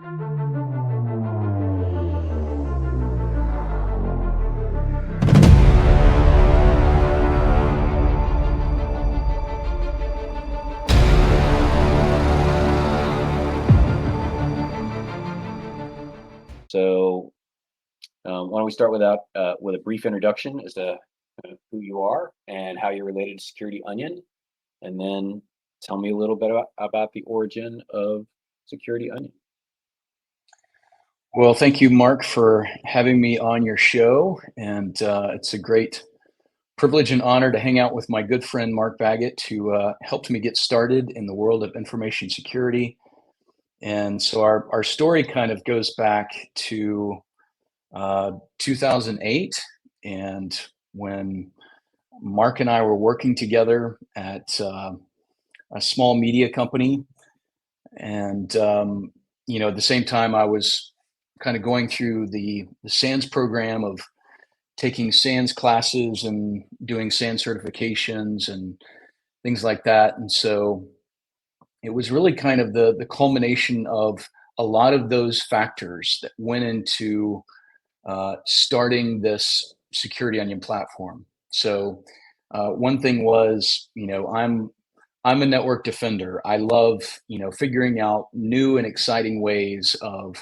So, why don't we start with a brief introduction as to who you are and how you're related to Security Onion, and then tell me a little bit about the origin of Security Onion. Well, thank you, Mark, for having me on your show. And it's a great privilege and honor to hang out with my good friend, Mark Baggett, who helped me get started in the world of information security. And so our story kind of goes back to 2008. And when Mark and I were working together at a small media company. And, at the same time, I was kind of going through the SANS program of taking SANS classes and doing SANS certifications and things like that. And so it was really kind of the culmination of a lot of those factors that went into starting this Security Onion platform. So one thing was, I'm a network defender. I love, figuring out new and exciting ways of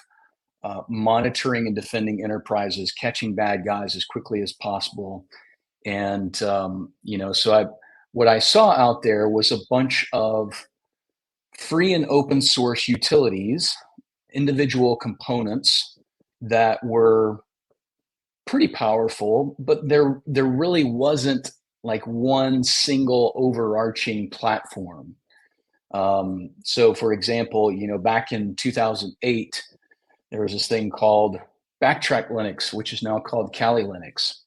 monitoring and defending enterprises, catching bad guys as quickly as possible. And what I saw out there was a bunch of free and open source utilities, individual components that were pretty powerful, but there really wasn't like one single overarching platform. So for example, back in 2008, there was this thing called Backtrack Linux, which is now called Kali Linux.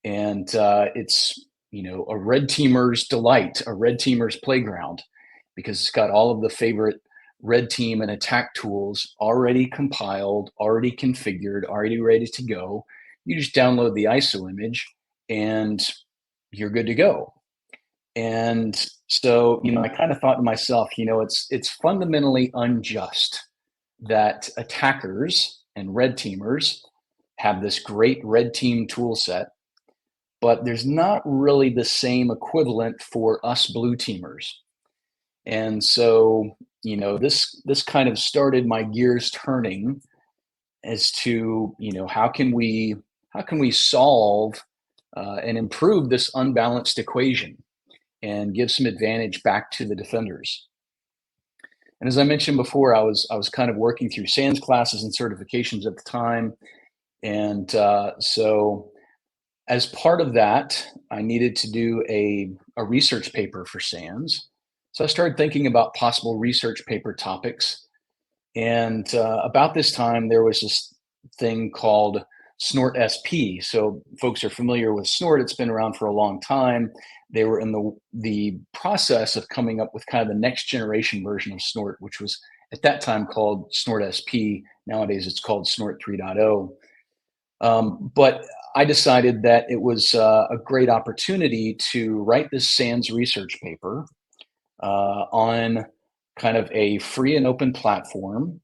And it's, a red teamer's delight, a red teamer's playground, because it's got all of the favorite red team and attack tools already compiled, already configured, already ready to go. You just download the ISO image and you're good to go. And so, I kind of thought to myself, it's fundamentally unjust that attackers and red teamers have this great red team tool set, but there's not really the same equivalent for us blue teamers. And so, this kind of started my gears turning as to, how can we solve and improve this unbalanced equation and give some advantage back to the defenders. And as I mentioned before, I was kind of working through SANS classes and certifications at the time. And so as part of that, I needed to do a research paper for SANS. So I started thinking about possible research paper topics. And about this time, there was this thing called Snort SP. So folks are familiar with Snort. It's been around for a long time. They were in the process of coming up with kind of the next generation version of Snort, which was at that time called Snort SP. Nowadays, it's called Snort 3.0. But I decided that it was a great opportunity to write this SANS research paper on kind of a free and open platform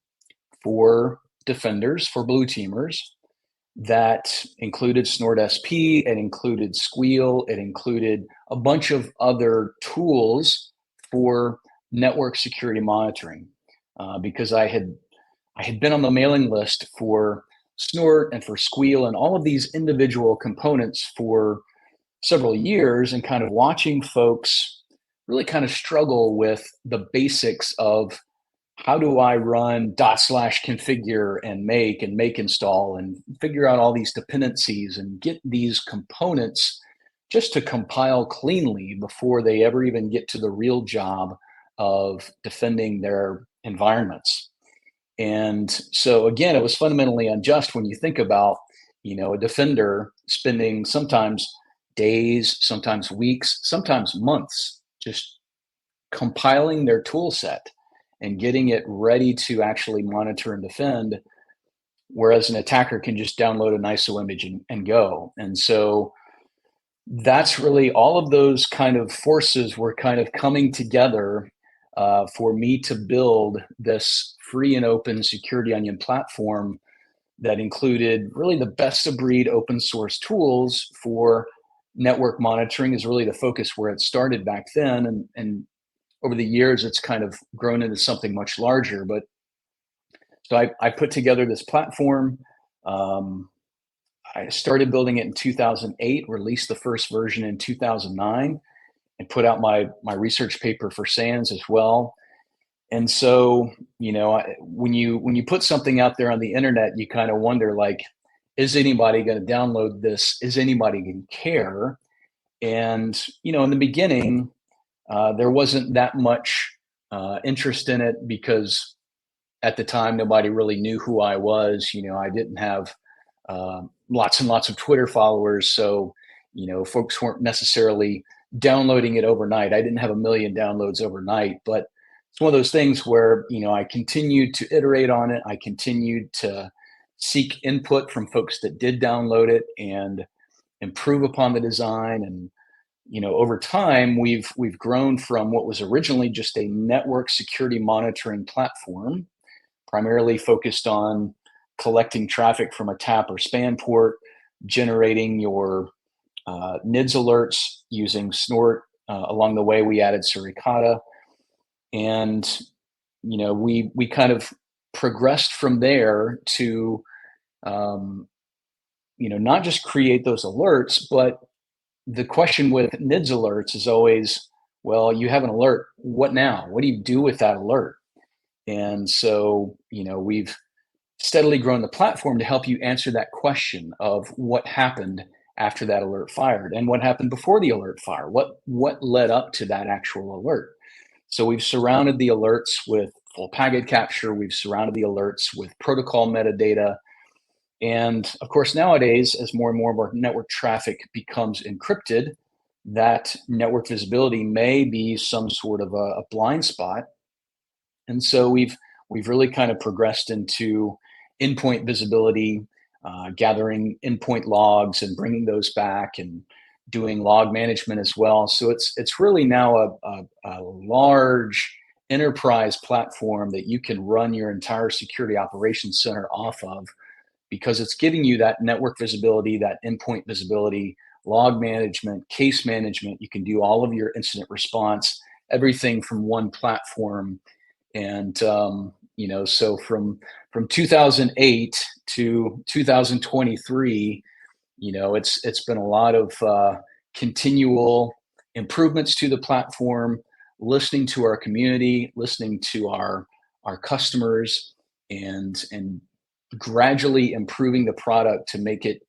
for defenders, for blue teamers, that included Snort SP, it included Squeal, it included a bunch of other tools for network security monitoring, because I had been on the mailing list for Snort and for Squeal and all of these individual components for several years, and kind of watching folks really kind of struggle with the basics of how do I run /configure and make install and figure out all these dependencies and get these components just to compile cleanly before they ever even get to the real job of defending their environments. And so again, it was fundamentally unjust when you think about, a defender spending sometimes days, sometimes weeks, sometimes months just compiling their tool set and getting it ready to actually monitor and defend, whereas an attacker can just download an ISO image and go. And so that's really all of those kind of forces were kind of coming together for me to build this free and open Security Onion platform that included really the best of breed open source tools for network monitoring is really the focus where it started back then. And over the years, it's kind of grown into something much larger. But so I put together this platform. Um, I started building it in 2008, released the first version in 2009, and put out my research paper for SANS as well. And so, when you put something out there on the internet, you kind of wonder, like, is anybody going to download this? Is anybody going to care? And in the beginning, there wasn't that much interest in it because at the time nobody really knew who I was. I didn't have lots and lots of Twitter followers, so folks weren't necessarily downloading it overnight. I didn't have a million downloads overnight, but it's one of those things where I continued to iterate on it. I continued to seek input from folks that did download it and improve upon the design. And over time, we've grown from what was originally just a network security monitoring platform, primarily focused on collecting traffic from a tap or span port, generating your NIDS alerts using Snort. Along the way, we added Suricata, and we kind of progressed from there to not just create those alerts, but the question with NIDS alerts is always, well, you have an alert. What now? What do you do with that alert? And so, we've steadily grown the platform to help you answer that question of what happened after that alert fired and what happened before the alert fire. What led up to that actual alert? So we've surrounded the alerts with full packet capture. We've surrounded the alerts with protocol metadata. And of course, nowadays, as more and more of our network traffic becomes encrypted, that network visibility may be some sort of a blind spot. And so we've really kind of progressed into endpoint visibility, gathering endpoint logs and bringing those back, and doing log management as well. So it's really now a large enterprise platform that you can run your entire security operations center off of, because it's giving you that network visibility, that endpoint visibility, log management, case management. You can do all of your incident response, everything from one platform. And so from 2008 to 2023, it's been a lot of continual improvements to the platform, listening to our community, listening to our customers, and gradually improving the product to make it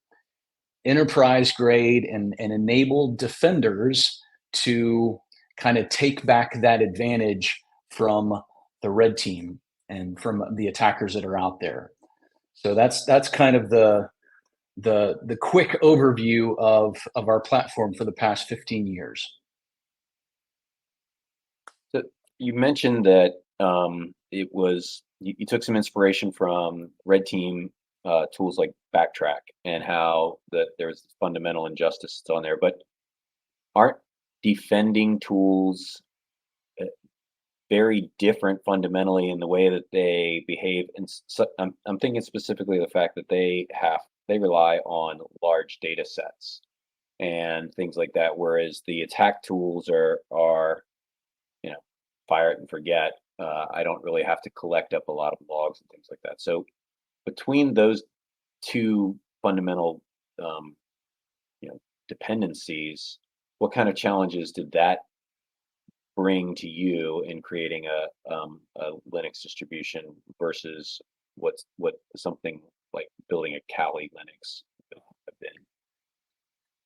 enterprise grade and enable defenders to kind of take back that advantage from the red team and from the attackers that are out there. So that's kind of the quick overview of our platform for the past 15 years. So you mentioned that it was you took some inspiration from red team tools like Backtrack, and how there's fundamental injustice on there, but aren't defending tools very different fundamentally in the way that they behave? And so I'm thinking specifically the fact that they rely on large data sets and things like that, whereas the attack tools are fire it and forget. I don't really have to collect up a lot of logs and things like that. So between those two fundamental dependencies, what kind of challenges did that bring to you in creating a Linux distribution versus what something like building a Kali Linux have been?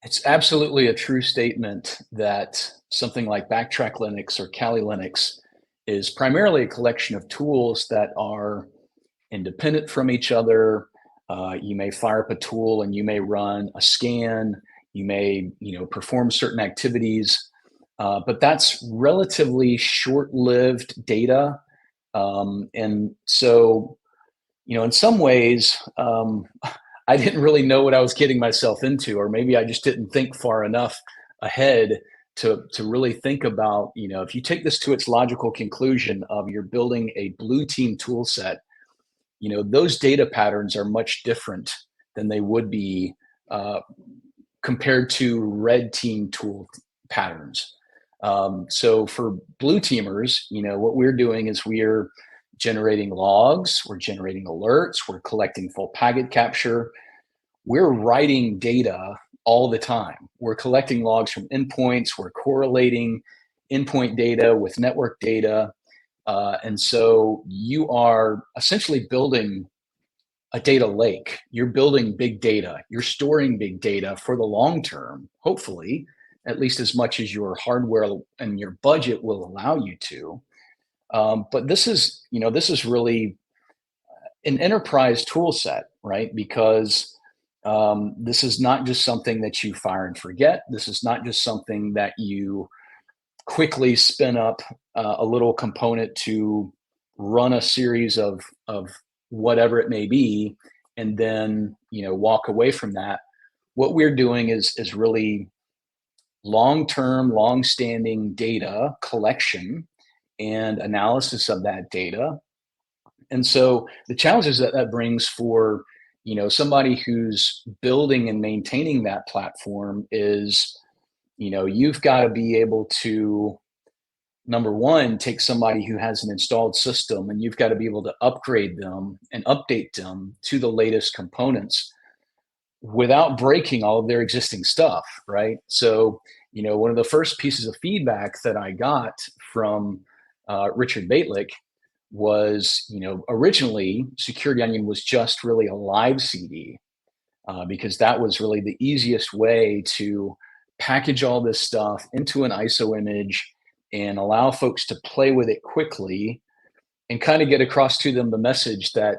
It's absolutely a true statement that something like Backtrack Linux or Kali Linux is primarily a collection of tools that are independent from each other. You may fire up a tool and you may run a scan. You may, perform certain activities, but that's relatively short-lived data. And so, in some ways, I didn't really know what I was getting myself into, or maybe I just didn't think far enough ahead to really think about, if you take this to its logical conclusion of you're building a blue team tool set, those data patterns are much different than they would be uh, compared to red team tool patterns. So for blue teamers, what we're doing is we're generating logs, we're generating alerts, we're collecting full packet capture, we're writing data all the time. We're collecting logs from endpoints, we're correlating endpoint data with network data. And so you are essentially building a data lake. You're building big data. You're storing big data for the long term, hopefully, at least as much as your hardware and your budget will allow you to. But this is really an enterprise tool set, right? Because this is not just something that you fire and forget. This is not just something that you quickly spin up a little component to run a series of whatever it may be, and then walk away from that. What we're doing is really long-term, long-standing data collection and analysis of that data. And so the challenges that that brings for somebody who's building and maintaining that platform is you've got to be able to, number one, take somebody who has an installed system and you've got to be able to upgrade them and update them to the latest components without breaking all of their existing stuff, right? So, one of the first pieces of feedback that I got from Richard Baitlick was, originally Security Onion was just really a live CD, because that was really the easiest way to package all this stuff into an ISO image and allow folks to play with it quickly and kind of get across to them the message that,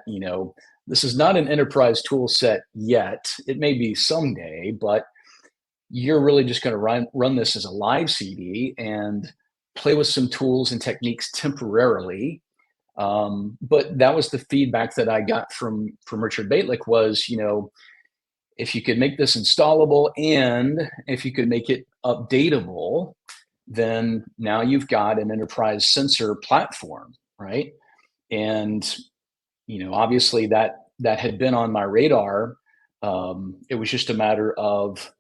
this is not an enterprise tool set yet. It may be someday, but you're really just going to run this as a live CD and play with some tools and techniques temporarily. But that was the feedback that I got from Richard Baitlick was, if you could make this installable and if you could make it updatable, then now you've got an enterprise sensor platform, right? And obviously that had been on my radar. It was just a matter of,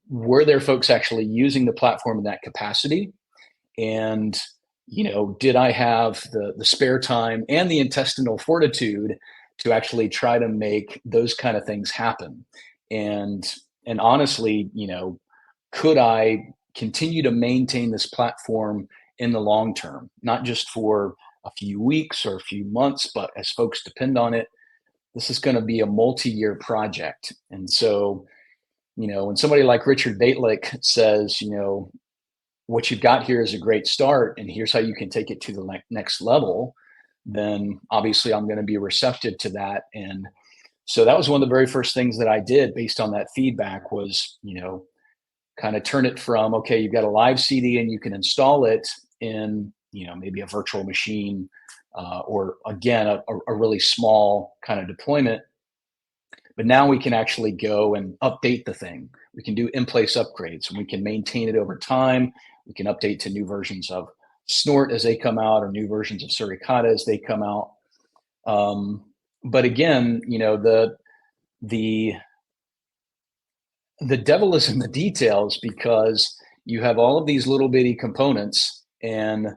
were there folks actually using the platform in that capacity? And did I have the spare time and the intestinal fortitude to actually try to make those kind of things happen? And honestly, could I continue to maintain this platform in the long term, not just for a few weeks or a few months, but as folks depend on it, this is going to be a multi-year project. And so, when somebody like Richard Baitlick says, what you've got here is a great start, and here's how you can take it to the next level, then obviously I'm going to be receptive to that. And so that was one of the very first things that I did based on that feedback was, kind of turn it from, okay, you've got a live CD and you can install it in, maybe a virtual machine, or again, a really small kind of deployment. But now we can actually go and update the thing. We can do in-place upgrades and we can maintain it over time. We can update to new versions of Snort as they come out or new versions of Suricata as they come out. But again, the devil is in the details because you have all of these little bitty components and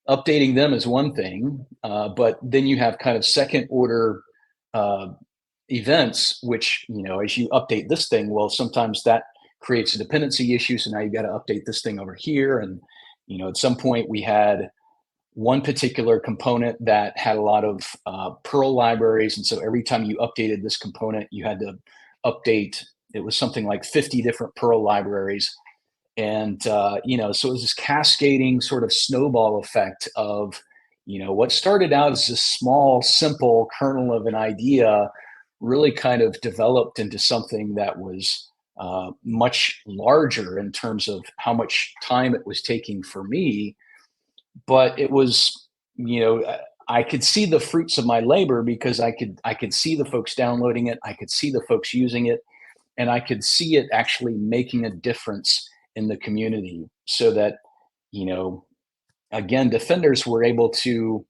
updating them is one thing, but then you have kind of second order events, which, as you update this thing, well, sometimes that creates a dependency issue. So now you've got to update this thing over here. And, at some point we had one particular component that had a lot of Perl libraries. And so every time you updated this component, you had to update, it was something like 50 different Perl libraries. And, so it was this cascading sort of snowball effect of, what started out as this small, simple kernel of an idea really kind of developed into something that was much larger in terms of how much time it was taking for me. But it was, I could see the fruits of my labor because I could see the folks downloading it. I could see the folks using it, and I could see it actually making a difference in the community so that, you know, again, defenders were able to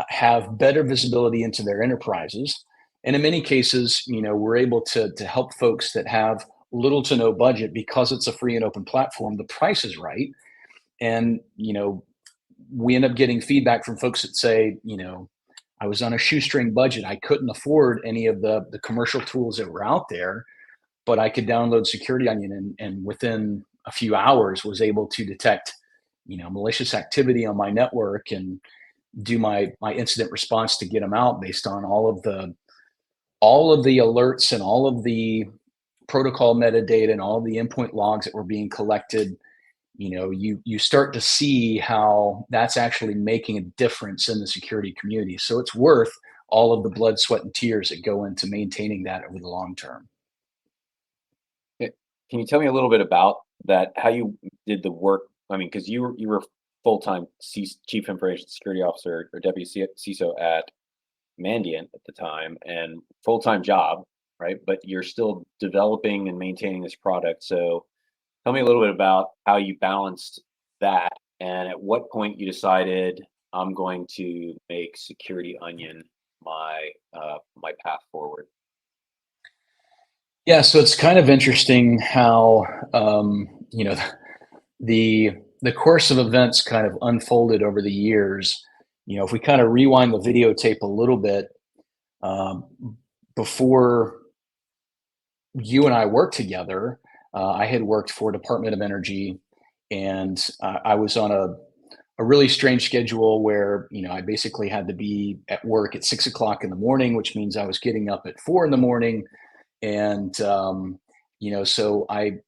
have better visibility into their enterprises. And in many cases, you know, we're able to help folks that have little to no budget because it's a free and open platform. The price is right. And, you know, we end up getting feedback from folks that say, you know, I was on a shoestring budget. I couldn't afford any of the commercial tools that were out there, but I could download Security Onion and within a few hours was able to detect, you know, malicious activity on my network and do my incident response to get them out based on all of the alerts and all of the protocol metadata and all the endpoint logs that were being collected. You know, you start to see how that's actually making a difference in the security community. So it's worth all of the blood, sweat, and tears that go into maintaining that over the long term. Eh, Can you tell me a little bit about that? How you did the work? I mean, because you were full time chief information security officer or deputy CISO at Mandiant at the time, and full time job, right? But you're still developing and maintaining this product. So tell me a little bit about how you balanced that, and at what point you decided I'm going to make Security Onion my path forward. Yeah, so it's kind of interesting how you know, the the course of events kind of unfolded over the years. You know, if we kind of rewind the videotape a little bit, um, before you and I worked together, I had worked for Department of Energy, and I was on a really strange schedule where, you know, I basically had to be at work at 6 o'clock in the morning, which means I was getting up at 4 in the morning, and you know, so I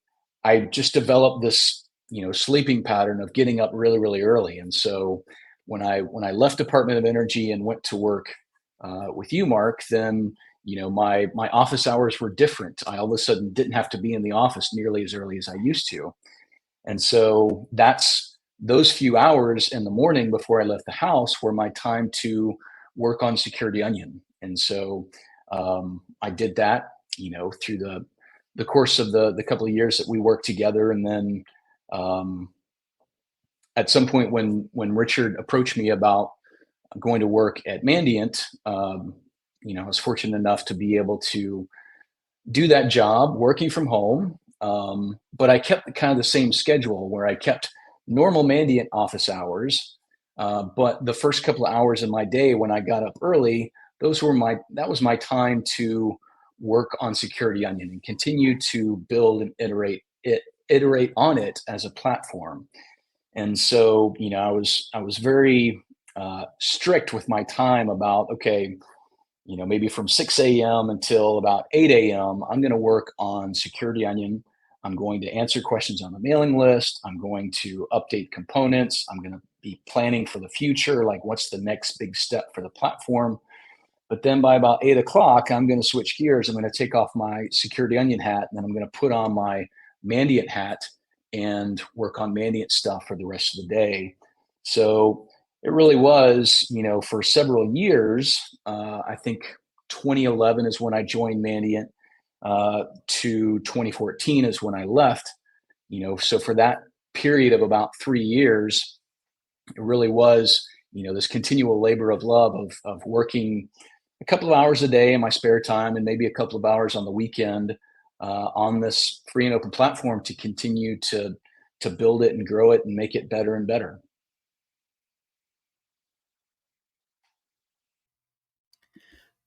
just developed this, you know, sleeping pattern of getting up really, really early. And so when I left Department of Energy and went to work with you, Mark, then, you know, my office hours were different. I all of a sudden didn't have to be in the office nearly as early as I used to. And so that's those few hours in the morning before I left the house were my time to work on Security Onion. And so I did that, you know, through the course of the couple of years that we worked together. And then um, at some point when Richard approached me about going to work at Mandiant, you know, I was fortunate enough to be able to do that job working from home. But I kept kind of the same schedule where I kept normal Mandiant office hours. But the first couple of hours in my day when I got up early, that was my time to work on Security Onion and continue to build and iterate on it as a platform. And so, you know, I was very strict with my time about, okay, you know, maybe from 6 a.m. until about 8 a.m., I'm going to work on Security Onion. I'm going to answer questions on the mailing list. I'm going to update components. I'm going to be planning for the future, like what's the next big step for the platform. But then by about 8 o'clock, I'm going to switch gears. I'm going to take off my Security Onion hat, and then I'm going to put on my Mandiant hat and work on Mandiant stuff for the rest of the day. So it really was, you know, for several years. I think 2011 is when I joined Mandiant. To 2014 is when I left. You know, so for that period of about 3 years, it really was, you know, this continual labor of love of working a couple of hours a day in my spare time and maybe a couple of hours on the weekend on this free and open platform to continue to build it and grow it and make it better and better.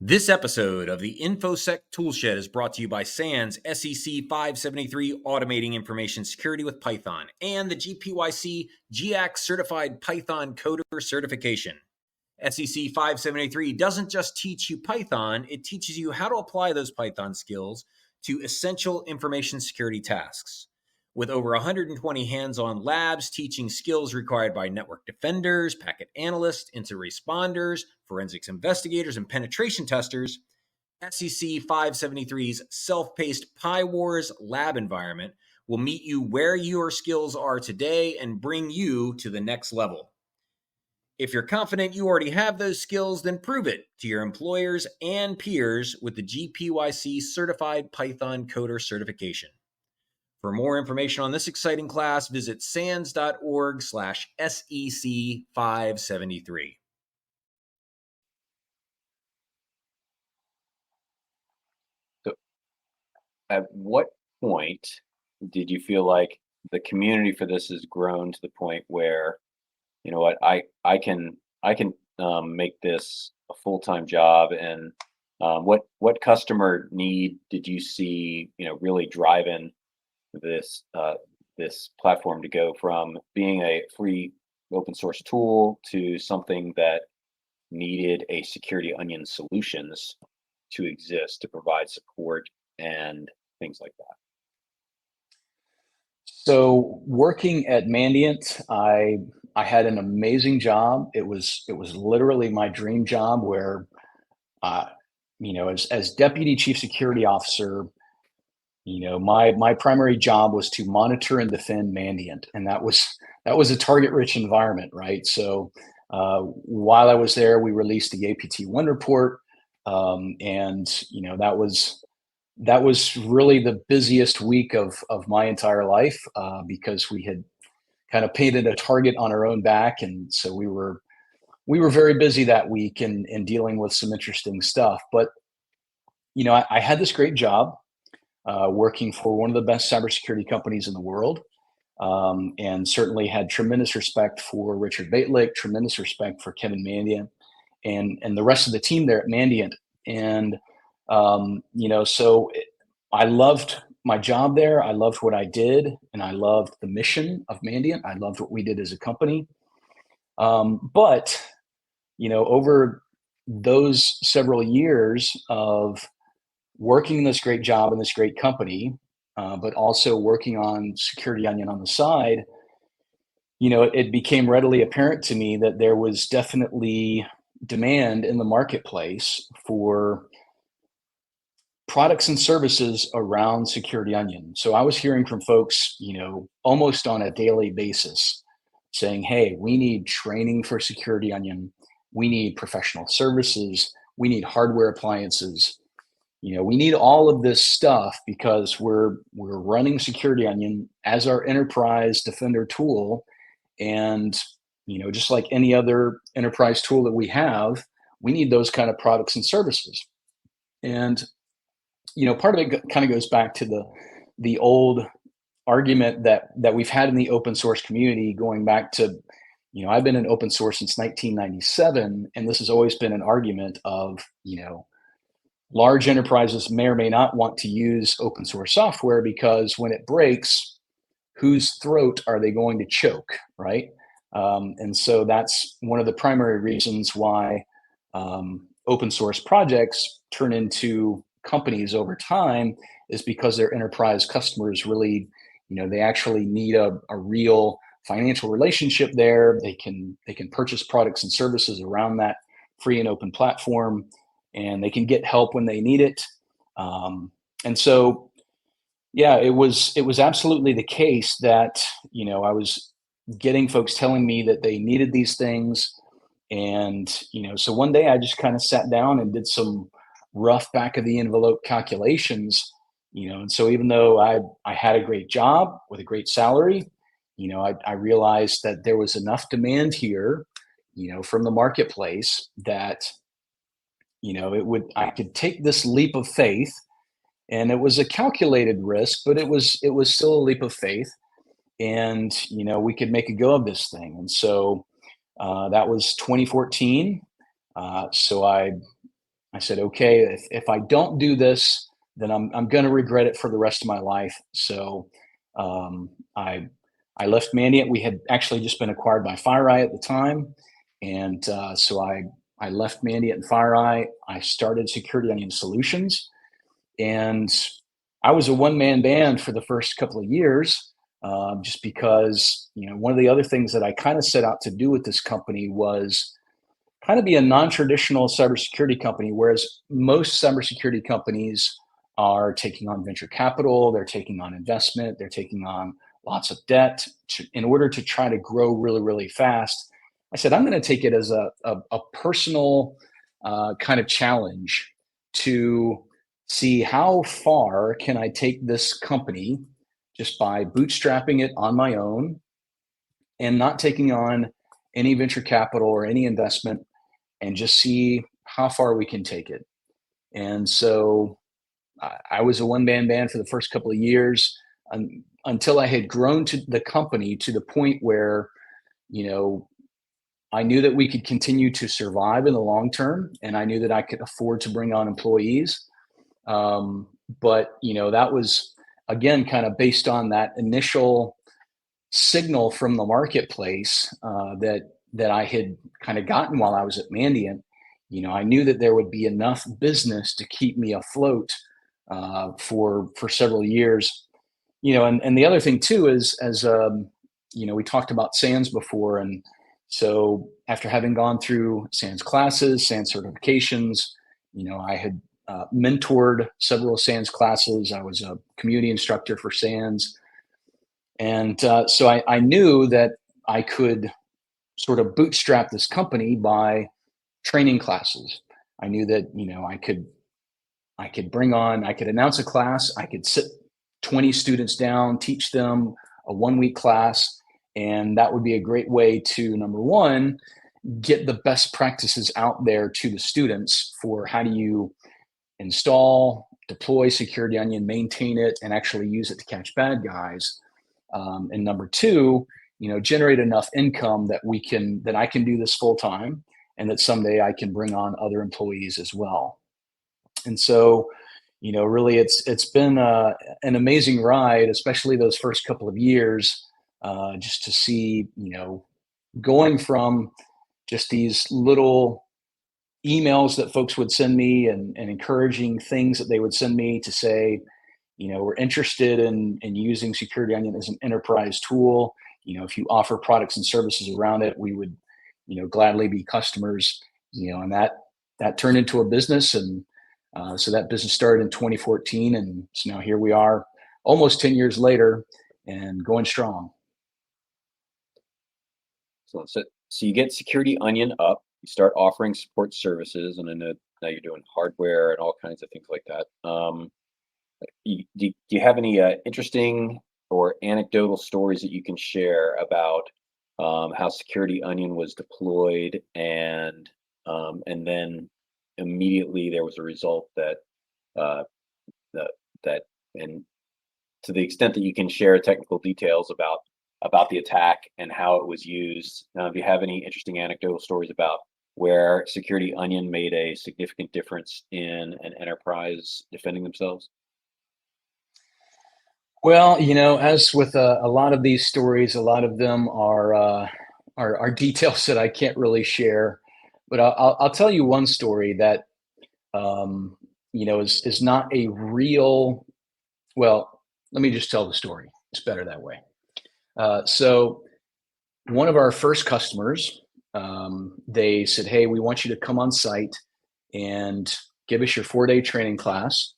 This episode of the InfoSec Toolshed is brought to you by SANS SEC 573 Automating Information Security with Python and the GPYC GX Certified Python Coder Certification. SEC 573 doesn't just teach you Python, it teaches you how to apply those Python skills to essential information security tasks. With over 120 hands-on labs teaching skills required by network defenders, packet analysts, incident responders, forensics investigators, and penetration testers, SEC 573's self-paced PyWars lab environment will meet you where your skills are today and bring you to the next level. If you're confident you already have those skills, then prove it to your employers and peers with the GPYC Certified Python Coder Certification. For more information on this exciting class, visit sands.org/SEC573. So at what point did you feel like the community for this has grown to the point where, you know what, I can make this a full-time job? And what customer need did you see, really driving this platform to go from being a free open source tool to something that needed a security onion solutions to exist to provide support and things like that? So working at Mandiant, I had an amazing job. It was literally my dream job where, uh, as deputy chief security officer, my primary job was to monitor and defend Mandiant, and that was a target rich environment, right? So while I was there, we released the APT1 report, and that was really the busiest week of my entire life, because we had kind of painted a target on our own back, and so we were very busy that week and dealing with some interesting stuff. But I had this great job, working for one of the best cybersecurity companies in the world, and certainly had tremendous respect for Richard Baitlick, tremendous respect for Kevin Mandiant, and the rest of the team there at Mandiant. And so I loved my job there. I loved what I did, and I loved the mission of Mandiant. I loved what we did as a company. But over those several years of working in this great job in this great company, but also working on Security Onion on the side, it became readily apparent to me that there was definitely demand in the marketplace for products and services around Security Onion. So I was hearing from folks, almost on a daily basis saying, hey, we need training for Security Onion. We need professional services. We need hardware appliances. We need all of this stuff because we're running Security Onion as our enterprise defender tool. And, just like any other enterprise tool that we have, we need those kind of products and services. And part of it kind of goes back to the old argument that we've had in the open source community, going back to, I've been in open source since 1997, and this has always been an argument of, large enterprises may or may not want to use open source software because when it breaks, whose throat are they going to choke, right? And so that's one of the primary reasons why open source projects turn into companies over time, is because their enterprise customers really, they actually need a real financial relationship there. They can purchase products and services around that free and open platform, and they can get help when they need it. And so, yeah, it was absolutely the case that, I was getting folks telling me that they needed these things. And, so one day I just kind of sat down and did some rough back of the envelope calculations, and so even though I had a great job with a great salary, I realized that there was enough demand here, from the marketplace that, I could take this leap of faith. And it was a calculated risk, but it was still a leap of faith. And, we could make a go of this thing. And so that was 2014. So I said, okay, if I don't do this, then I'm going to regret it for the rest of my life. So I left Mandiant. We had actually just been acquired by FireEye at the time, and so I left Mandiant and FireEye. I started Security Onion Solutions, and I was a one-man band for the first couple of years, just because one of the other things that I kind of set out to do with this company was kind of be a non-traditional cybersecurity company, whereas most cybersecurity companies are taking on venture capital, they're taking on investment, they're taking on lots of debt in order to try to grow really, really fast. I said, I'm going to take it as a personal kind of challenge to see how far can I take this company just by bootstrapping it on my own and not taking on any venture capital or any investment, and just see how far we can take it. And so I was a one-man band for the first couple of years, until I had grown to the company to the point where, you know, I knew that we could continue to survive in the long term, and I knew that I could afford to bring on employees. But that was, again, kind of based on that initial signal from the marketplace, that I had kind of gotten while I was at Mandiant. I knew that there would be enough business to keep me afloat for several years. And the other thing too is, as we talked about SANS before, and so after having gone through SANS classes, SANS certifications, I had mentored several SANS classes. I was a community instructor for SANS. And so I knew that I could sort of bootstrap this company by training classes. I knew that, I could announce a class, I could sit 20 students down, teach them a 1-week class. And that would be a great way to, number one, get the best practices out there to the students for how do you install, deploy Security Onion, maintain it, and actually use it to catch bad guys. And number two, generate enough income that I can do this full time, and that someday I can bring on other employees as well. And so, really, it's been an amazing ride, especially those first couple of years, just to see, going from just these little emails that folks would send me, and encouraging things that they would send me to say, we're interested in using Security Onion as an enterprise tool. If you offer products and services around it, we would, gladly be customers. And that turned into a business, and so that business started in 2014, and so now here we are, almost 10 years later, and going strong. So you get Security Onion up, you start offering support services, and I know now you're doing hardware and all kinds of things like that. Do you have any interesting or anecdotal stories that you can share about how Security Onion was deployed, and then immediately there was a result that and to the extent that you can share technical details about the attack and how it was used. Do you have any interesting anecdotal stories about where Security Onion made a significant difference in an enterprise defending themselves? Well, as with a lot of these stories, a lot of them are details that I can't really share. But I'll tell you one story that is not a real. Well, let me just tell the story. It's better that way. So one of our first customers, they said, "Hey, we want you to come on site and give us your 4-day training class,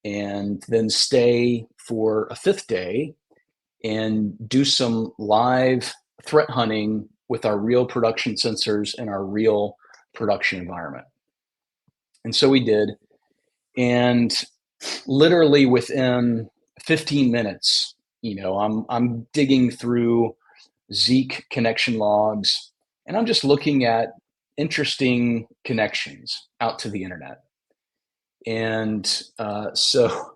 and then stay for a 5th day and do some live threat hunting with our real production sensors in our real production environment." And so we did. And literally within 15 minutes, I'm digging through Zeek connection logs, and I'm just looking at interesting connections out to the internet. And so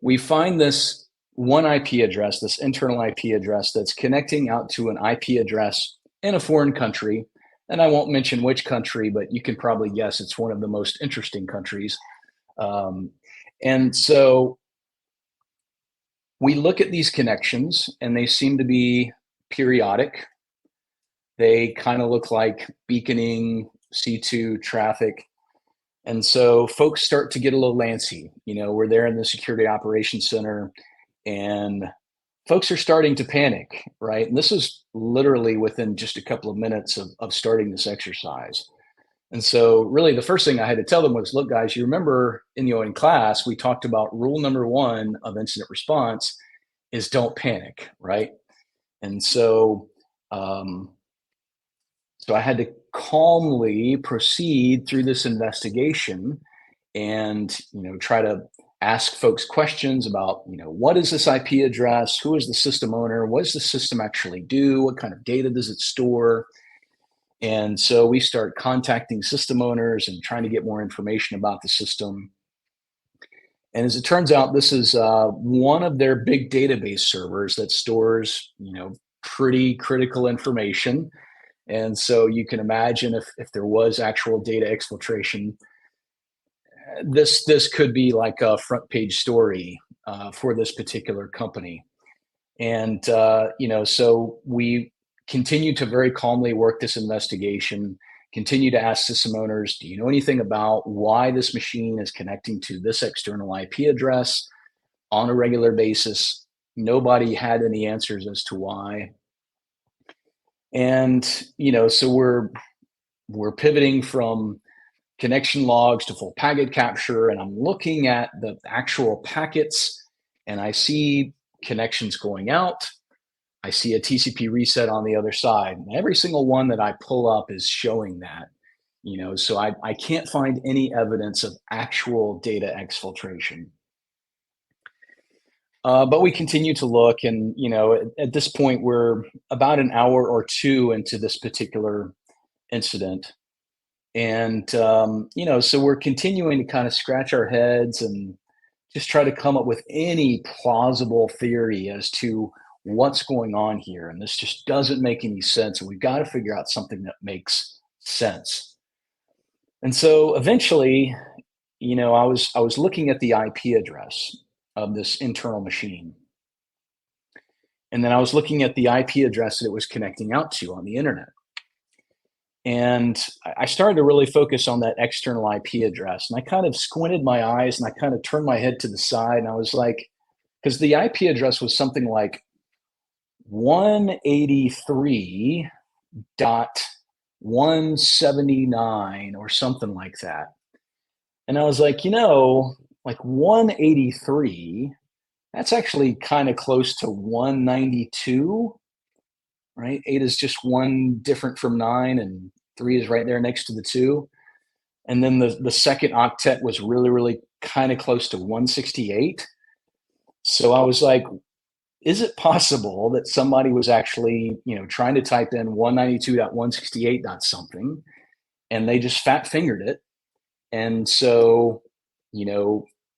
we find this one IP address, this internal IP address that's connecting out to an IP address in a foreign country. And I won't mention which country, but you can probably guess it's one of the most interesting countries. And so we look at these connections, and they seem to be periodic. They kind of look like beaconing C2 traffic. And so folks start to get a little antsy. We're there in the security operations center, and folks are starting to panic, right? And this is literally within just a couple of minutes of starting this exercise. And so really the first thing I had to tell them was, look, guys, you remember in class, we talked about rule number 1 of incident response is don't panic, right? And so, so I had to calmly proceed through this investigation, and try to ask folks questions about, what is this IP address? Who is the system owner? What does the system actually do? What kind of data does it store? And so we start contacting system owners and trying to get more information about the system. And as it turns out, this is one of their big database servers that stores, pretty critical information. And so you can imagine if there was actual data exfiltration, this could be like a front page story for this particular company. And so we continue to very calmly work this investigation, continue to ask system owners, do you know anything about why this machine is connecting to this external IP address on a regular basis? Nobody had any answers as to why. And so we're pivoting from connection logs to full packet capture, and I'm looking at the actual packets, and I see connections going out. I see a TCP reset on the other side. And every single one that I pull up is showing that, so I can't find any evidence of actual data exfiltration. But we continue to look, and at this point, we're about an hour or two into this particular incident. And, so we're continuing to kind of scratch our heads and just try to come up with any plausible theory as to what's going on here. And this just doesn't make any sense. And we've got to figure out something that makes sense. And so eventually, I was looking at the IP address of this internal machine. And then I was looking at the IP address that it was connecting out to on the internet. And I started to really focus on that external IP address. And I kind of squinted my eyes and I kind of turned my head to the side. And I was like, because the IP address was something like 183.179 or something like that. And I was like, like 183, that's actually kind of close to 192, right? 8 is just 1 different from 9, and 3 is right there next to the 2. And then the second octet was really, really kind of close to 168. So I was like, is it possible that somebody was actually, trying to type in 192.168. something, and they just fat fingered it? And so,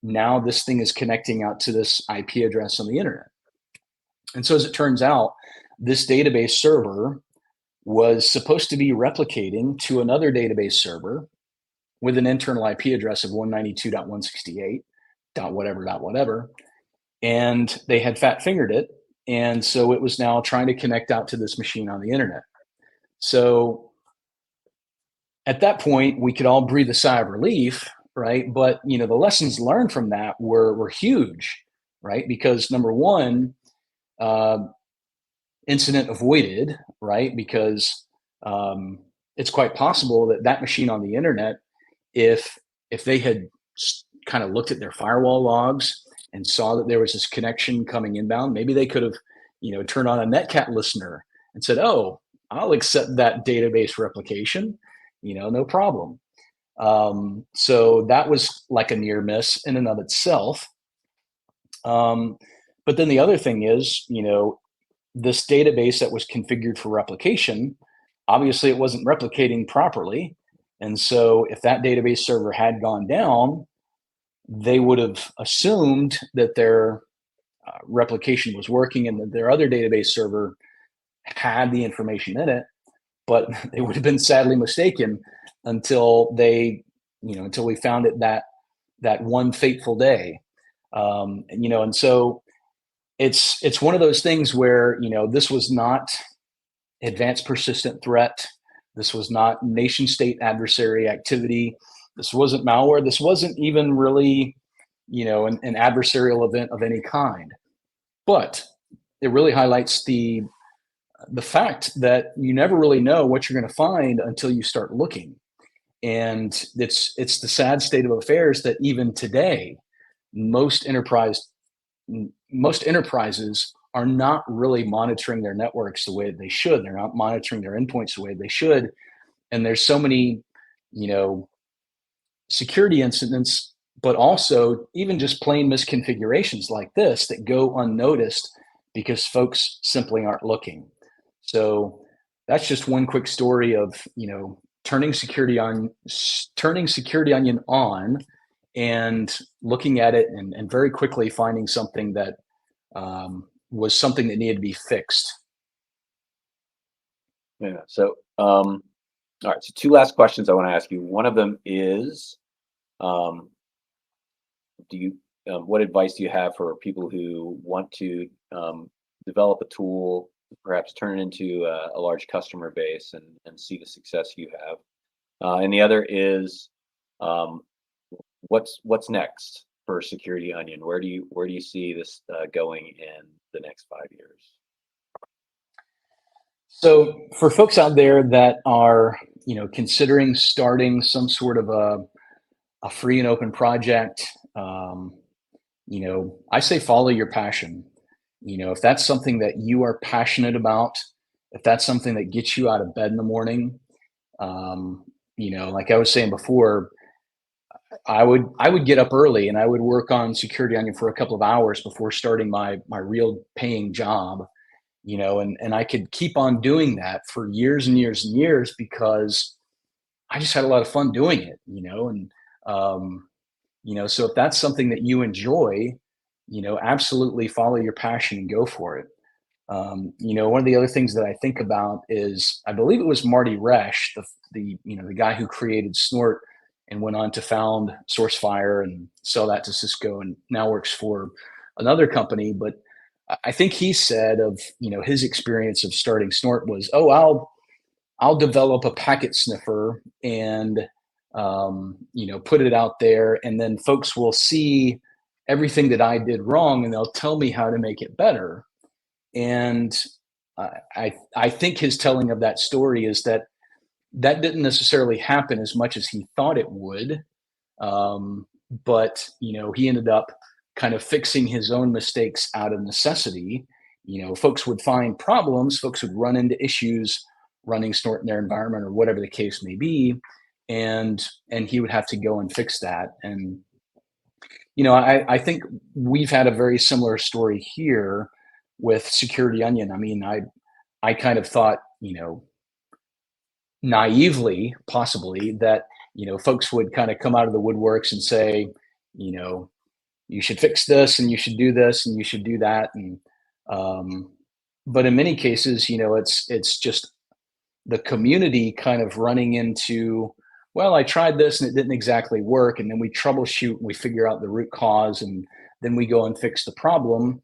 now this thing is connecting out to this IP address on the internet. And so as it turns out, this database server was supposed to be replicating to another database server with an internal IP address of 192.168.whatever. And they had fat fingered it. And so it was now trying to connect out to this machine on the internet. So at that point, we could all breathe a sigh of relief, right? But, the lessons learned from that were huge, right? Because number one, incident avoided, right? Because it's quite possible that machine on the internet, if they had kind of looked at their firewall logs and saw that there was this connection coming inbound, maybe they could have, turned on a Netcat listener and said, "Oh, I'll accept that database replication, no problem." So that was like a near miss in and of itself. But then the other thing is, this database that was configured for replication, obviously it wasn't replicating properly. And so if that database server had gone down, they would have assumed that their replication was working and that their other database server had the information in it, but they would have been sadly mistaken until until we found it that one fateful day. And so it's one of those things where, this was not advanced persistent threat. This was not nation state adversary activity. This wasn't malware. This wasn't even really, an adversarial event of any kind. But it really highlights the fact that you never really know what you're going to find until you start looking. And it's the sad state of affairs that even today, most enterprises are not really monitoring their networks the way that they should. They're not monitoring their endpoints the way they should. And there's so many, security incidents but also even just plain misconfigurations like this that go unnoticed because folks simply aren't looking. So that's just one quick story of, turning security onion on and looking at it and very quickly finding something that was something that needed to be fixed. Yeah. So, all right. So, two last questions I want to ask you. One of them is, um, do you, what advice do you have for people who want to develop a tool, perhaps turn it into a large customer base and see the success you have? And the other is, um, what's next for Security Onion? Where do you see this going in the next 5 years? So for folks out there that are, considering starting some sort of a free and open project, I say follow your passion. If that's something that you are passionate about, if that's something that gets you out of bed in the morning, um, like I was saying before, I would get up early and I would work on Security Onion for a couple of hours before starting my real paying job, and I could keep on doing that for years and years and years because I just had a lot of fun doing it, and um, so if that's something that you enjoy, absolutely follow your passion and go for it. One of the other things that I think about is I believe it was Marty Resch, the guy who created Snort and went on to found SourceFire and sell that to Cisco and now works for another company. But I think he said of his experience of starting Snort was, oh, I'll develop a packet sniffer and put it out there, and then folks will see everything that I did wrong, and they'll tell me how to make it better. And I think his telling of that story is that that didn't necessarily happen as much as he thought it would. But he ended up kind of fixing his own mistakes out of necessity. Folks would find problems, folks would run into issues running Snort in their environment or whatever the case may be, and he would have to go and fix that. And I think we've had a very similar story here with Security Onion. I mean, I kind of thought, naively, possibly, that folks would kind of come out of the woodworks and say, you know, you should fix this and you should do this and you should do that. And um, but in many cases, it's just the community kind of running into, well, I tried this and it didn't exactly work, and then we troubleshoot and we figure out the root cause, and then we go and fix the problem,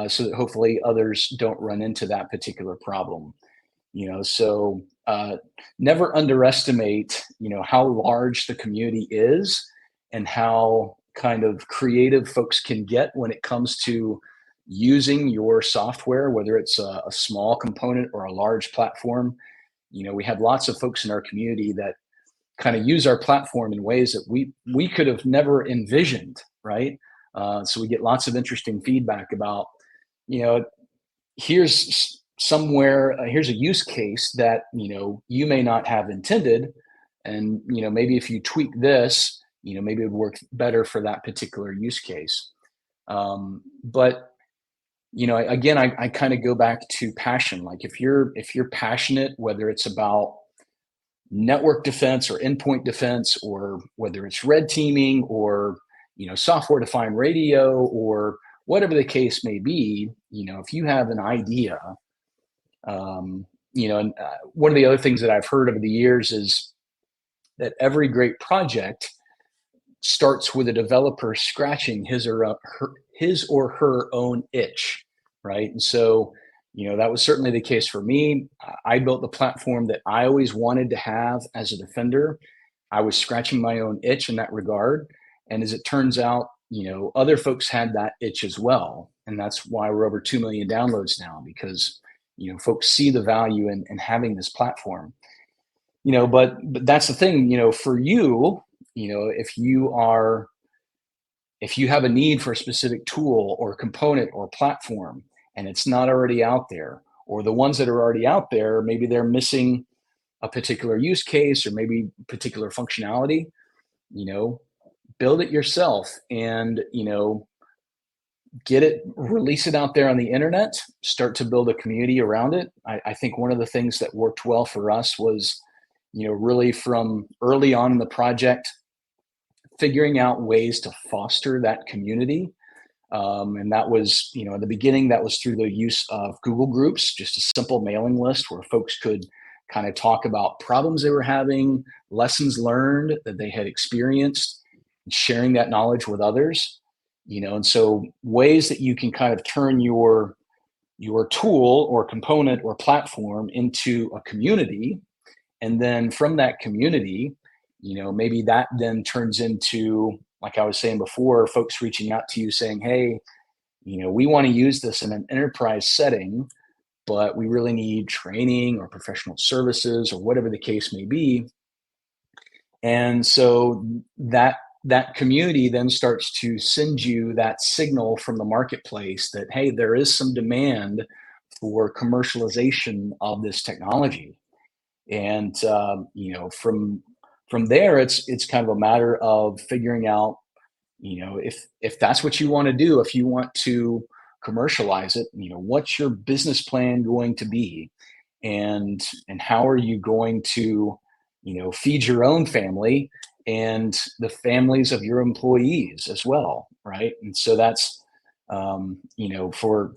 so that hopefully others don't run into that particular problem. So never underestimate how large the community is and how kind of creative folks can get when it comes to using your software, whether it's a small component or a large platform. We have lots of folks in our community that kind of use our platform in ways that we could have never envisioned, right? So we get lots of interesting feedback about, you know, here's a use case that you may not have intended, and maybe if you tweak this, maybe it would work better for that particular use case. But again, I kind of go back to passion. Like if you're passionate, whether it's about network defense or endpoint defense, or whether it's red teaming or software defined radio or whatever the case may be, if you have an idea, and one of the other things that I've heard over the years is that every great project starts with a developer scratching his or her own itch, right? And so, that was certainly the case for me. I built the platform that I always wanted to have as a defender. I was scratching my own itch in that regard. And as it turns out, other folks had that itch as well. And that's why we're over 2 million downloads now, because, folks see the value in having this platform. But that's the thing, for you, if you have a need for a specific tool or component or platform and it's not already out there, or the ones that are already out there, maybe they're missing a particular use case or maybe particular functionality, you know, build it yourself and, you know, release it out there on the internet, start to build a community around it. I think one of the things that worked well for us was, you know, really from early on in the project, figuring out ways to foster that community. And that was, you know, in the beginning, that was through the use of Google Groups, just a simple mailing list where folks could kind of talk about problems they were having, lessons learned that they had experienced, and sharing that knowledge with others. You know, and so ways that you can kind of turn your tool or component or platform into a community, and then from that community, you know, maybe that then turns into, like I was saying before, folks reaching out to you saying, hey, you know, we want to use this in an enterprise setting, but we really need training or professional services or whatever the case may be. And so that community then starts to send you that signal from the marketplace that, hey, there is some demand for commercialization of this technology. And you know, from there, it's kind of a matter of figuring out, you know, if that's what you want to do, if you want to commercialize it, you know, what's your business plan going to be, and how are you going to, you know, feed your own family and the families of your employees as well, right? And so that's, you know, for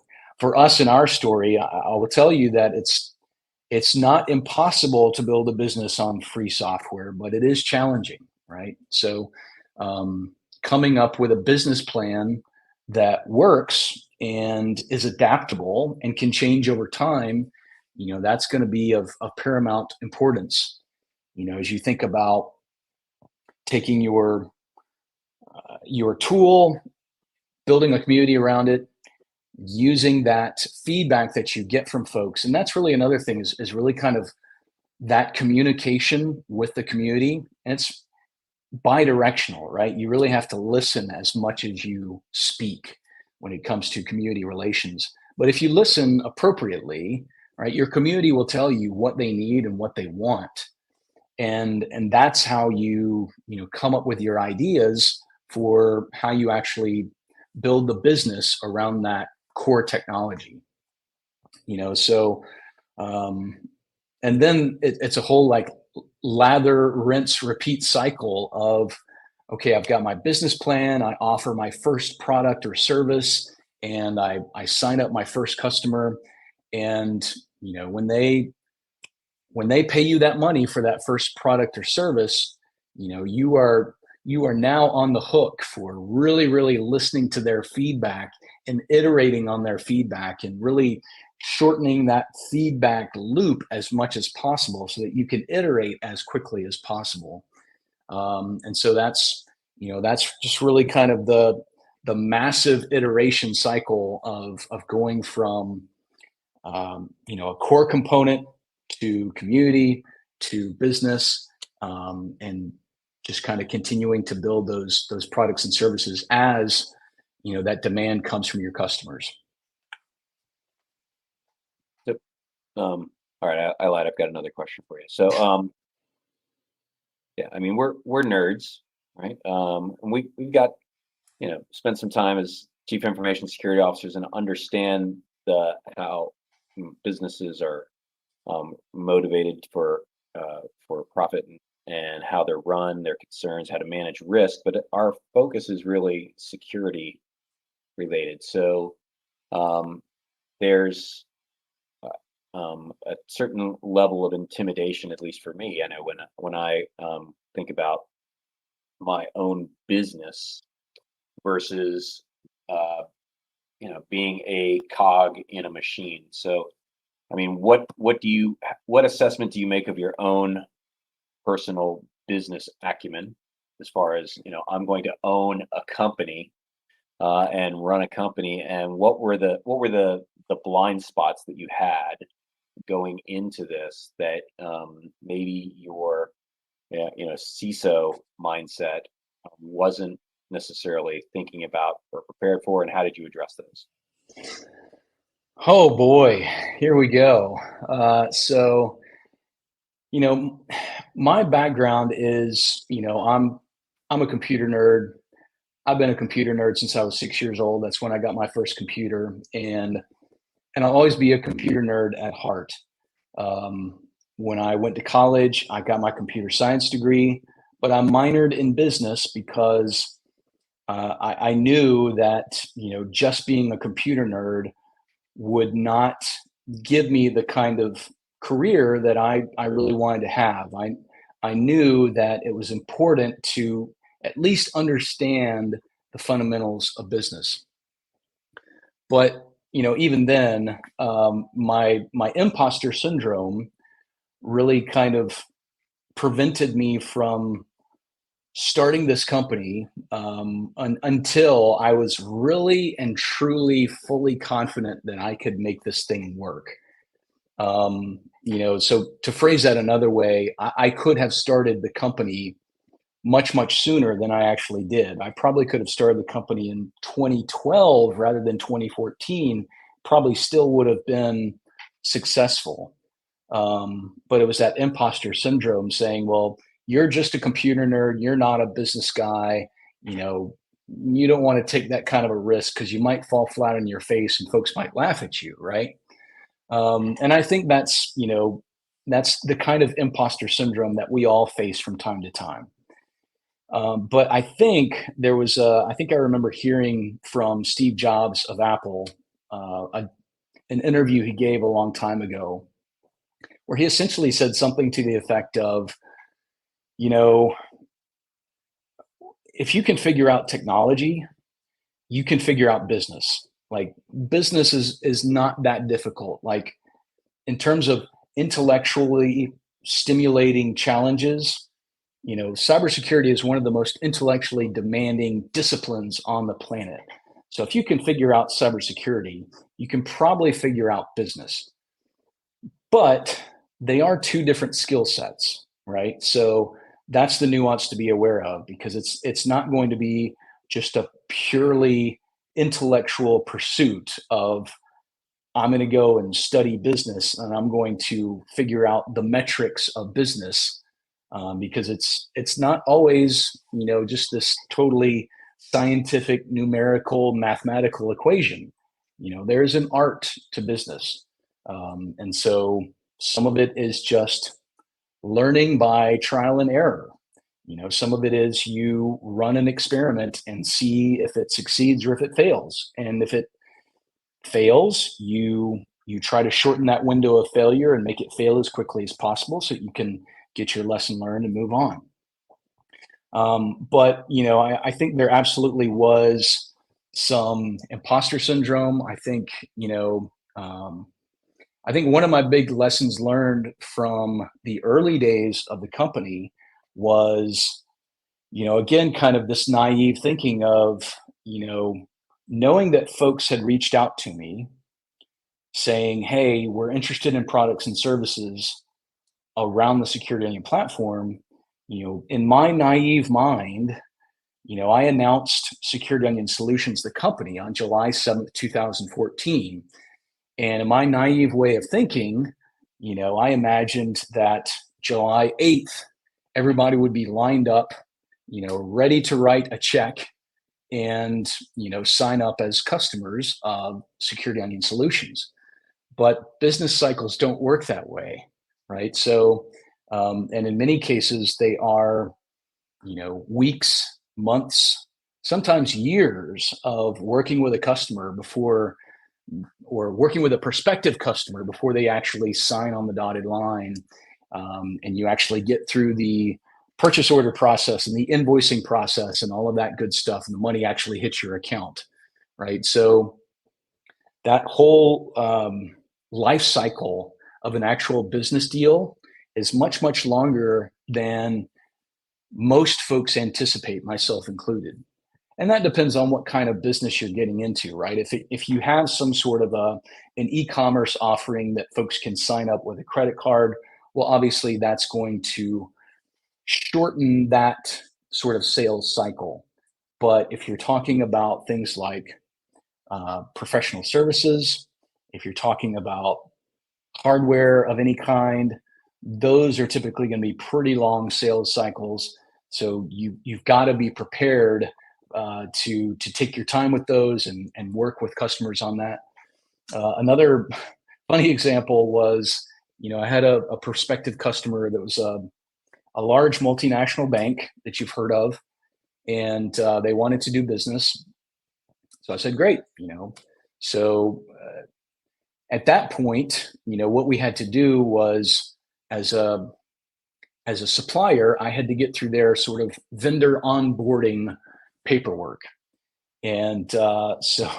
us in our story, I will tell you that it's not impossible to build a business on free software, but it is challenging, right? So coming up with a business plan that works and is adaptable and can change over time, you know, that's going to be of paramount importance. You know, as you think about taking your tool, building a community around it, using that feedback that you get from folks, and that's really another thing is really kind of that communication with the community. And it's bi-directional, right? You really have to listen as much as you speak when it comes to community relations. But if you listen appropriately, right, your community will tell you what they need and what they want. And that's how you know, come up with your ideas for how you actually build the business around that core technology. You know, so and then it's a whole like lather, rinse, repeat cycle of, okay, I've got my business plan, I offer my first product or service, and I sign up my first customer. And, you know, when they pay you that money for that first product or service, you know, you are now on the hook for really, really listening to their feedback and iterating on their feedback and really shortening that feedback loop as much as possible so that you can iterate as quickly as possible. And so that's, you know, that's just really kind of the massive iteration cycle of going from, you know, a core component to community to business, and just kind of continuing to build those products and services as, you know, that demand comes from your customers. So, all right, I lied. I've got another question for you. So, yeah, I mean, we're nerds, right? And we've got, you know, spent some time as chief information security officers and understand how businesses are motivated for profit, and how they're run, their concerns, how to manage risk. But our focus is really security related. So there's a certain level of intimidation, at least for me. I know when I think about my own business versus you know, being a cog in a machine. So I mean, what assessment do you make of your own personal business acumen, as far as, you know, I'm going to own a company and run a company, and what were the blind spots that you had going into this that maybe your you know, CISO mindset wasn't necessarily thinking about or prepared for, and how did you address those? Oh boy, here we go. You know, my background is, you know, I'm a computer nerd. I've been a computer nerd since I was 6 years old. That's when I got my first computer, and I'll always be a computer nerd at heart. Um, when I went to college, I got my computer science degree, but I minored in business because I knew that just being a computer nerd would not give me the kind of career that I really wanted to have. I knew that it was important to at least understand the fundamentals of business. But even then, my imposter syndrome really kind of prevented me from starting this company until I was really and truly fully confident that I could make this thing work. So to phrase that another way, I could have started the company much, much sooner than I actually did. I probably could have started the company in 2012 rather than 2014, probably still would have been successful. But it was that imposter syndrome saying, well, you're just a computer nerd, you're not a business guy, you know, you don't want to take that kind of a risk because you might fall flat on your face and folks might laugh at you, right? And I think that's the kind of imposter syndrome that we all face from time to time. But I think I think I remember hearing from Steve Jobs of Apple, an interview he gave a long time ago, where he essentially said something to the effect of, you know, if you can figure out technology, you can figure out business. Like business is not that difficult. Like in terms of intellectually stimulating challenges, cybersecurity is one of the most intellectually demanding disciplines on the planet. So if you can figure out cybersecurity, you can probably figure out business. But they are two different skill sets, right? So that's the nuance to be aware of, because it's not going to be just a purely intellectual pursuit of I'm going to go and study business and I'm going to figure out the metrics of business, because it's not always just this totally scientific, numerical, mathematical equation. There's an art to business, and so some of it is just learning by trial and error. Some of it is you run an experiment and see if it succeeds or if it fails, and if it fails, you try to shorten that window of failure and make it fail as quickly as possible so you can get your lesson learned and move on. But I think there absolutely was some imposter syndrome. I think one of my big lessons learned from the early days of the company was, again, kind of this naive thinking of, knowing that folks had reached out to me saying, hey, we're interested in products and services around the Security Onion platform. In my naive mind, I announced Security Onion Solutions, the company, on July 7th, 2014. And in my naive way of thinking, I imagined that July 8th, everybody would be lined up, ready to write a check and, sign up as customers of Security Onion Solutions. But business cycles don't work that way, right? So, and in many cases, they are, weeks, months, sometimes years of working with a customer before, or working with a prospective customer before they actually sign on the dotted line, and you actually get through the purchase order process and the invoicing process and all of that good stuff, and the money actually hits your account, right? So that whole life cycle of an actual business deal is much, much longer than most folks anticipate, myself included. And that depends on what kind of business you're getting into, right? If you have some sort of an e-commerce offering that folks can sign up with a credit card, well, obviously that's going to shorten that sort of sales cycle. But if you're talking about things like professional services, if you're talking about hardware of any kind, those are typically going to be pretty long sales cycles So you've got to be prepared to take your time with those and work with customers on that. Another funny example was, I had a prospective customer that was a large multinational bank that you've heard of, and they wanted to do business. So I said, great, So at that point, what we had to do was, as a supplier, I had to get through their sort of vendor onboarding paperwork. And so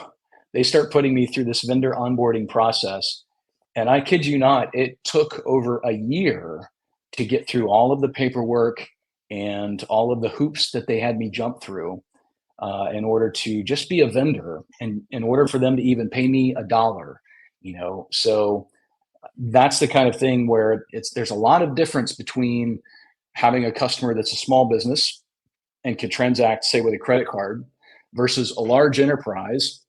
they start putting me through this vendor onboarding process. And I kid you not, it took over a year to get through all of the paperwork and all of the hoops that they had me jump through in order to just be a vendor, and in order for them to even pay me $1. So that's the kind of thing where there's a lot of difference between having a customer that's a small business and can transact, say, with a credit card, versus a large enterprise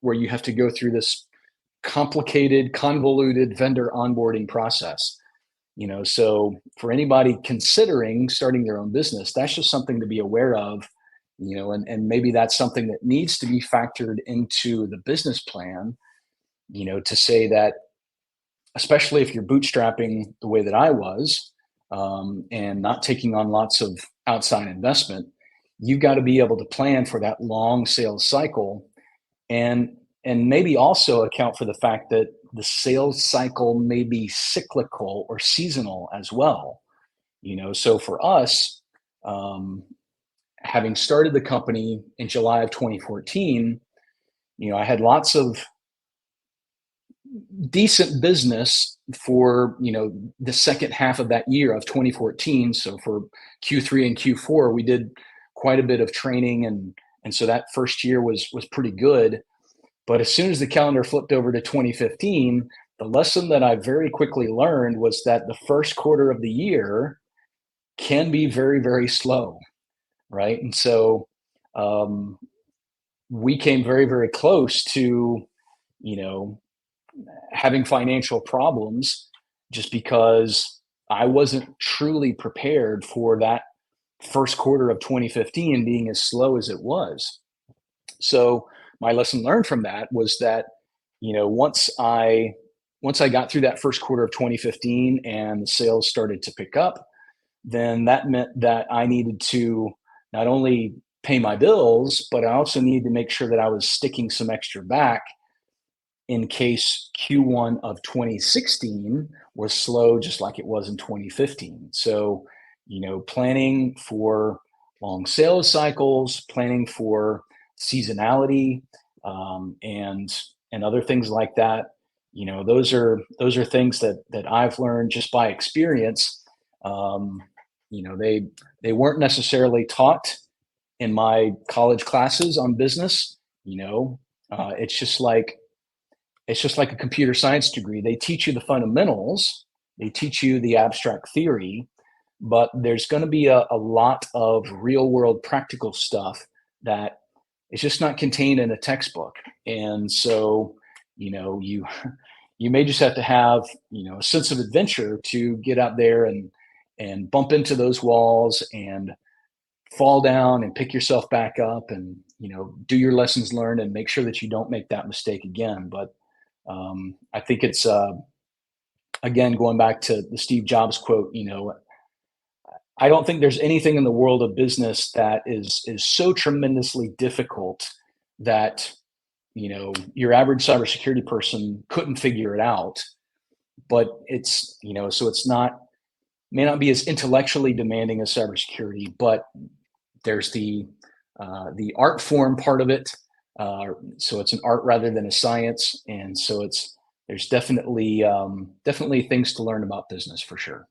where you have to go through this complicated, convoluted vendor onboarding process. So for anybody considering starting their own business, that's just something to be aware of, and maybe that's something that needs to be factored into the business plan, to say that, especially if you're bootstrapping the way that I was, and not taking on lots of outside investment, you've got to be able to plan for that long sales cycle, and maybe also account for the fact that the sales cycle may be cyclical or seasonal as well. So for us, having started the company in July of 2014, I had lots of decent business for, the second half of that year of 2014. So for Q3 and Q4, we did quite a bit of training, and so that first year was pretty good. But as soon as the calendar flipped over to 2015, the lesson that I very quickly learned was that the first quarter of the year can be very, very slow, right? And so we came very, very close to, having financial problems, just because I wasn't truly prepared for that first quarter of 2015 being as slow as it was. So my lesson learned from that was that, once I got through that first quarter of 2015 and the sales started to pick up, then that meant that I needed to not only pay my bills, but I also needed to make sure that I was sticking some extra back in case Q1 of 2016 was slow, just like it was in 2015. So, planning for long sales cycles, planning for seasonality, and other things like that. Those are things that I've learned just by experience. They weren't necessarily taught in my college classes on business. It's just like a computer science degree. They teach you the fundamentals, they teach you the abstract theory, but there's going to be a lot of real world practical stuff that is just not contained in a textbook. And so, you may just have to have, a sense of adventure to get out there and bump into those walls and fall down and pick yourself back up, and, do your lessons learned and make sure that you don't make that mistake again. But I think it's, again, going back to the Steve Jobs quote, I don't think there's anything in the world of business that is so tremendously difficult that, your average cybersecurity person couldn't figure it out. But it's, so it's may not be as intellectually demanding as cybersecurity, but there's the art form part of it. So it's an art rather than a science. And so there's definitely things to learn about business for sure.